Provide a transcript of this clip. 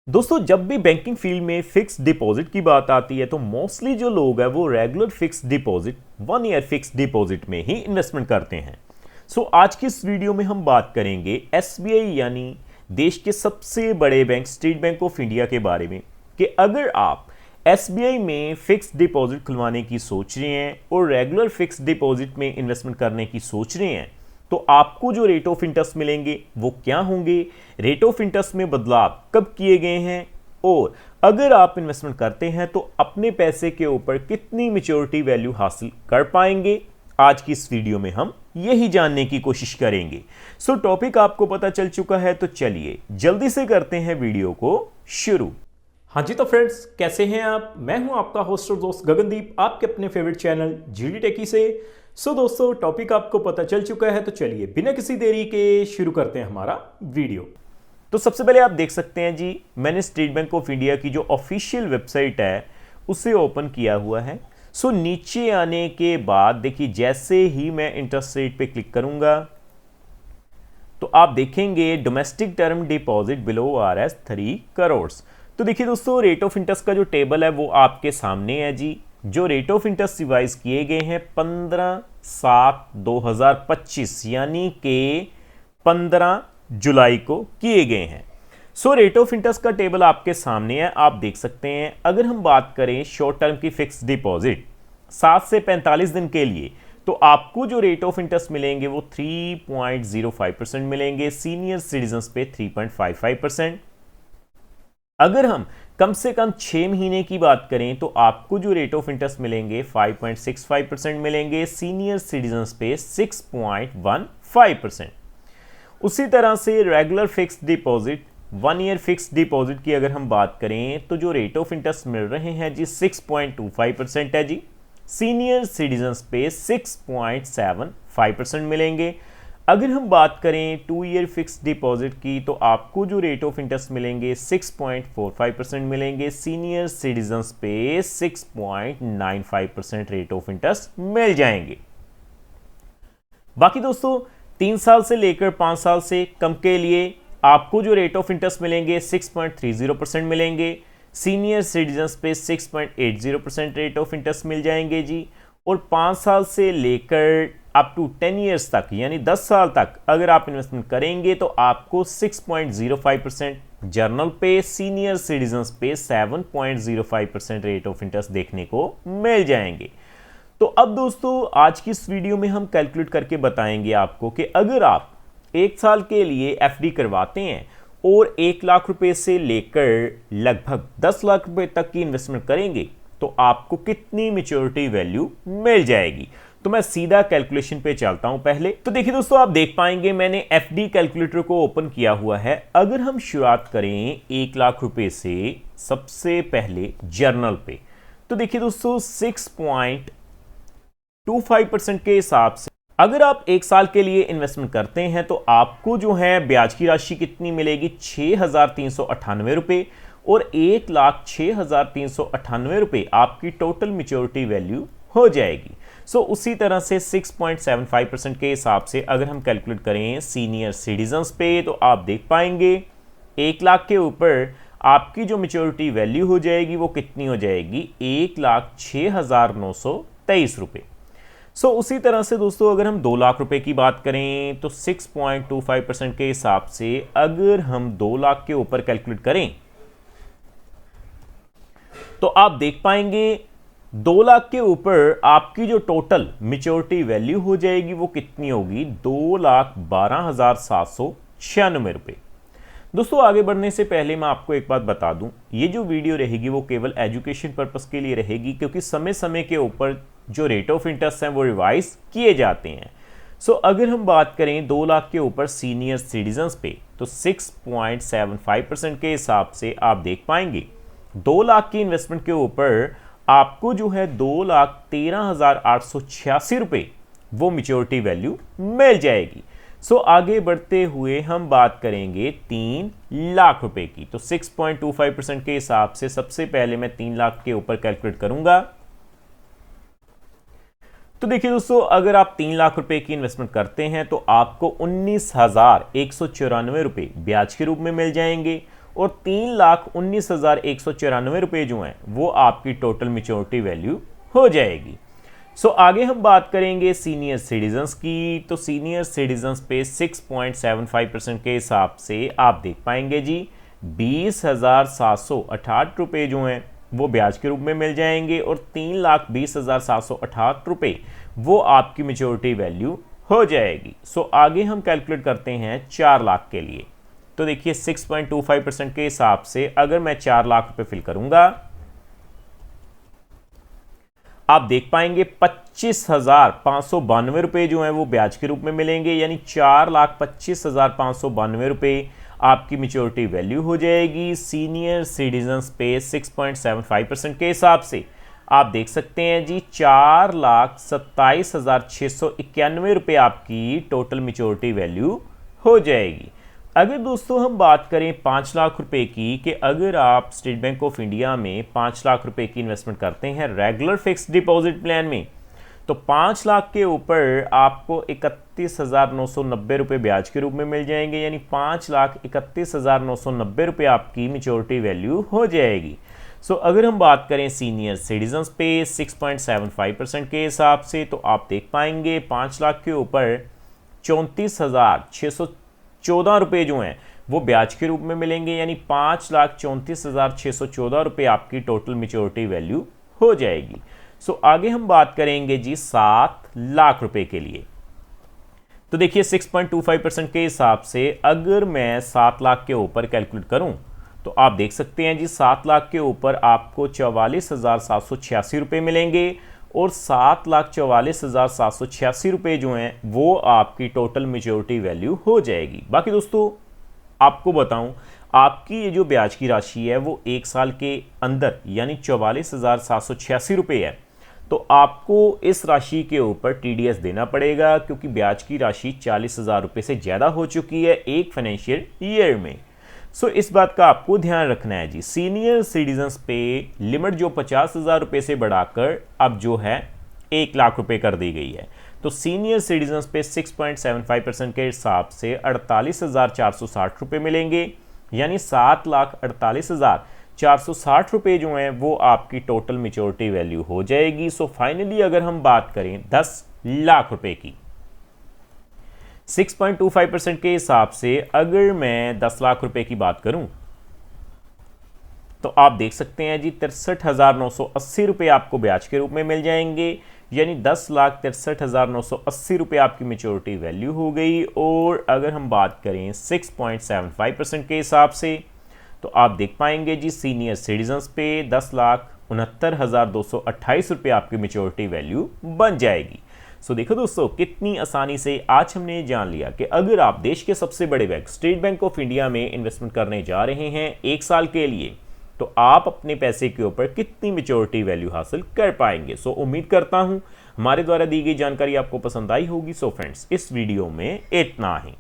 दोस्तों जब भी बैंकिंग फील्ड में फिक्स डिपॉजिट की बात आती है तो मोस्टली जो लोग हैं वो regular fix deposit 1 year fix deposit में ही इन्वेस्टमेंट करते हैं। आज की इस वीडियो में हम बात करेंगे एसबीआई यानी देश के सबसे बड़े bank state bank of India के बारे में कि अगर आप एसबीआई में फिक्स डिपॉजिट खुलवाने की सोच रहे हैं और रेगुलर फिक्स डिपॉजिट में इन्वेस्टमेंट करने की सोच रहे हैं तो आपको जो रेट ऑफ इंटरेस्ट मिलेंगे वो क्या होंगे, रेट ऑफ इंटरेस्ट में बदलाव कब किए गए हैं और अगर आप इन्वेस्टमेंट करते हैं तो अपने पैसे के ऊपर कितनी मैच्योरिटी वैल्यू हासिल कर पाएंगे, आज की इस वीडियो में हम यही जानने की कोशिश करेंगे। टॉपिक आपको पता चल चुका है तो चलिए जल्दी से करते हैं वीडियो को शुरू। हाँ जी, तो फ्रेंड्स कैसे हैं आप? मैं हूं आपका होस्ट और दोस्त गगनदीप, आपके अपने फेवरेट चैनल जीडी टेकी से। दोस्तों टॉपिक आपको पता चल चुका है तो चलिए बिना किसी देरी के शुरू करते हैं हमारा वीडियो। तो सबसे पहले आप देख सकते हैं जी, मैंने स्टेट बैंक ऑफ इंडिया की जो ऑफिशियल वेबसाइट है उसे ओपन किया हुआ है। नीचे आने के बाद देखिए जैसे ही मैं इंटरेस्ट रेट पे क्लिक करूंगा तो आप देखेंगे domestic term deposit below RS 3 crore. तो देखिए दोस्तों रेट ऑफ इंटरेस्ट का जो टेबल है वो आपके सामने है जी। जो रेट ऑफ इंटरेस्ट रिवाइज किए गए हैं 15/7/2025 यानी कि 15 जुलाई को किए गए हैं। रेट ऑफ इंटरेस्ट का टेबल आपके सामने है, आप देख सकते हैं। अगर हम बात करें शॉर्ट टर्म की फिक्स डिपॉजिट 7 से 45 दिन के लिए तो आपको जो रेट ऑफ इंटरेस्ट मिलेंगे वो 3.05% मिलेंगे, सीनियर सिटीजन्स पे 3.55%। अगर हम कम से कम 6 महीने की बात करें तो आपको जो रेट ऑफ इंटरेस्ट मिलेंगे 5.65% मिलेंगे, सीनियर सिटीजन्स पे 6.15%। उसी तरह से regular fix deposit 1 year fix deposit की अगर हम बात करें तो जो रेट ऑफ इंटरेस्ट मिल रहे हैं जी 6.25% है जी, सीनियर सिटीजन्स पे 6.75% मिलेंगे। अगर हम बात करें 2 ईयर फिक्स डिपॉजिट की तो आपको जो रेट ऑफ इंटरेस्ट मिलेंगे 6.45% मिलेंगे, सीनियर सिटीजन्स पे 6.95% रेट ऑफ इंटरेस्ट मिल जाएंगे। बाकी दोस्तों 3 साल से लेकर 5 साल से कम के लिए आपको जो रेट ऑफ इंटरेस्ट मिलेंगे 6.30% मिलेंगे, सीनियर सिटीजन्स पे 6.80% रेट ऑफ इंटरेस्ट मिल जाएंगे जी। और 5 साल से लेकर अप टू 10 ईयर्स तक यानी 10 साल तक अगर आप इन्वेस्टमेंट करेंगे तो आपको 6.05% जर्नल पे, सीनियर सिटीजन्स पे 7.05% रेट ऑफ इंटरेस्ट देखने को मिल जाएंगे। तो अब दोस्तों आज की इस वीडियो में हम कैलकुलेट करके बताएंगे आपको कि अगर आप 1 साल के लिए FD करवाते हैं और 1 लाख रुपए से लेकर लगभग 10 लाख रुपए तक की इन्वेस्टमेंट करेंगे तो आपको कितनी मैच्योरिटी वैल्यू मिल जाएगी। तो मैं सीधा कैलकुलेशन पे चलता हूं पहले। तो देखिए दोस्तों आप देख पाएंगे मैंने FD कैलकुलेटर को ओपन किया हुआ है। अगर हम शुरुआत करें 1 लाख रुपए से सबसे पहले जर्नल पे तो देखिए दोस्तों 6.25% के हिसाब से अगर आप 1 साल के लिए इन्वेस्टमेंट करते हैं तो आपको जो है ब्याज की राशि कितनी मिलेगी 6,398 रुपए और 1,06,398 रुपए आपकी टोटल मैच्योरिटी वैल्यू हो जाएगी। उसी तरह से 6.75% के हिसाब से अगर हम कैलकुलेट करें सीनियर सिटीजन्स पे तो आप देख पाएंगे 1 लाख के ऊपर आपकी जो मैच्योरिटी वैल्यू हो जाएगी वो कितनी हो जाएगी 1,06,923 रुपए। उसी तरह से दोस्तों अगर हम 2 लाख रुपए की बात करें तो 6.25% के हिसाब से अगर हम 2 लाख के ऊपर कैलकुलेट करें तो आप देख पाएंगे 2 लाख के ऊपर आपकी जो टोटल मैच्योरिटी वैल्यू हो जाएगी वो कितनी होगी 2,12,796 रुपए। दोस्तों आगे बढ़ने से पहले मैं आपको एक बात बता दूं, ये जो वीडियो रहेगी वो केवल एजुकेशन पर्पस के लिए रहेगी क्योंकि समय समय के ऊपर जो रेट ऑफ इंटरेस्ट हैं वो रिवाइज किए जाते हैं। अगर हम बात करें 2 लाख के ऊपर सीनियर सिटीजन्स पे तो 6.75% के हिसाब से आप देख पाएंगे 2 लाख की इन्वेस्टमेंट के ऊपर आपको जो है 2,13,886 रुपए वो मैच्योरिटी वैल्यू मिल जाएगी। आगे बढ़ते हुए हम बात करेंगे 3 लाख रुपए की। तो 6.25% के हिसाब से सबसे पहले मैं 3 लाख के ऊपर कैलकुलेट करूंगा। तो देखिए दोस्तों अगर आप 3 लाख रुपए की इन्वेस्टमेंट करते हैं तो आपको 19,194 रुपए ब्याज के रूप में मिल जाएंगे और 3,19,194 रुपये जो हैं वो आपकी टोटल मैच्योरिटी वैल्यू हो जाएगी। सो आगे हम बात करेंगे सीनियर सिटीजन्स की। तो सीनियर सिटीजन्स पे 6.75% के हिसाब से आप देख पाएंगे जी 20,768 रुपये जो हैं वो ब्याज के रूप में मिल जाएंगे और 3,20,768 रुपये वो आपकी मैच्योरिटी वैल्यू हो जाएगी। सो आगे हम कैलकुलेट करते हैं 4 लाख के लिए। तो देखिए 6.25% के हिसाब से अगर मैं 4 लाख रुपए फिल करूंगा, आप देख पाएंगे 25,592 रुपए जो है वो ब्याज के रूप में मिलेंगे, यानी 4,25,592 रुपए आपकी मैच्योरिटी वैल्यू हो जाएगी। सीनियर सिटीजन्स पे 6.75% के हिसाब से आप देख सकते हैं जी 4,27,691 रुपये आपकी टोटल मैच्योरिटी वैल्यू हो जाएगी। अगर दोस्तों हम बात करें 5 लाख रुपए की, कि अगर आप स्टेट बैंक ऑफ इंडिया में 5 लाख रुपए की इन्वेस्टमेंट करते हैं रेगुलर फिक्स्ड डिपॉजिट प्लान में, तो 5 लाख के ऊपर आपको 31,990 रुपये ब्याज के रूप में मिल जाएंगे, यानी 5,31,990 रुपये आपकी मैच्योरिटी वैल्यू हो जाएगी। सो अगर हम बात करें सीनियर सिटीजन्स पे 6.75% के हिसाब से, तो आप देख पाएंगे 5 लाख के ऊपर 34,614 रुपये जो हैं वो ब्याज के रूप में मिलेंगे, यानी 5,34,614 रुपये आपकी टोटल मैच्योरिटी वैल्यू हो जाएगी। सो आगे हम बात करेंगे जी 7 लाख रुपए के लिए। तो देखिए 6.25% के हिसाब से अगर मैं 7 लाख के ऊपर कैलकुलेट करूं, तो आप देख सकते हैं जी 7 लाख के ऊपर आपको 44,786 रुपये मिलेंगे और 7,44,786 रुपये जो हैं वो आपकी टोटल मैच्योरिटी वैल्यू हो जाएगी। बाकी दोस्तों आपको बताऊं, आपकी ये जो ब्याज की राशि है वो 1 साल के अंदर यानी 44,786 रुपये है, तो आपको इस राशि के ऊपर टीडीएस देना पड़ेगा, क्योंकि ब्याज की राशि 40,000 रुपये से ज़्यादा हो चुकी है एक फाइनेंशियल ईयर में। सो इस बात का आपको ध्यान रखना है जी। सीनियर सिटीजन्स पे लिमिट जो 50,000 रुपये से बढ़ाकर अब जो है 1 लाख रुपये कर दी गई है। तो सीनियर सिटीजन्स पे 6.75% के हिसाब से 48,460 रुपये मिलेंगे, यानी 7,48,460 रुपये जो हैं वो आपकी टोटल मैच्योरिटी वैल्यू हो जाएगी। सो फाइनली अगर हम बात करें 10 लाख रुपए की, 6.25% के हिसाब से अगर मैं 10 लाख रुपए की बात करूं, तो आप देख सकते हैं जी 63,980 रुपये आपको ब्याज के रूप में मिल जाएंगे, यानी 10,63,980 रुपये आपकी मैच्योरिटी वैल्यू हो गई। और अगर हम बात करें 6.75% के हिसाब से, तो आप देख पाएंगे जी सीनियर सिटीजन्स पे 10,69,228 रुपये आपकी मैच्योरिटी वैल्यू बन जाएगी। सो देखो दोस्तों कितनी आसानी से आज हमने जान लिया कि अगर आप देश के सबसे बड़े bank state bank of India में इन्वेस्टमेंट करने जा रहे हैं 1 साल के लिए, तो आप अपने पैसे के ऊपर कितनी मैच्योरिटी वैल्यू हासिल कर पाएंगे। सो उम्मीद करता हूं हमारे द्वारा दी गई जानकारी आपको पसंद आई होगी। सो फ्रेंड्स इस वीडियो में इतना ही।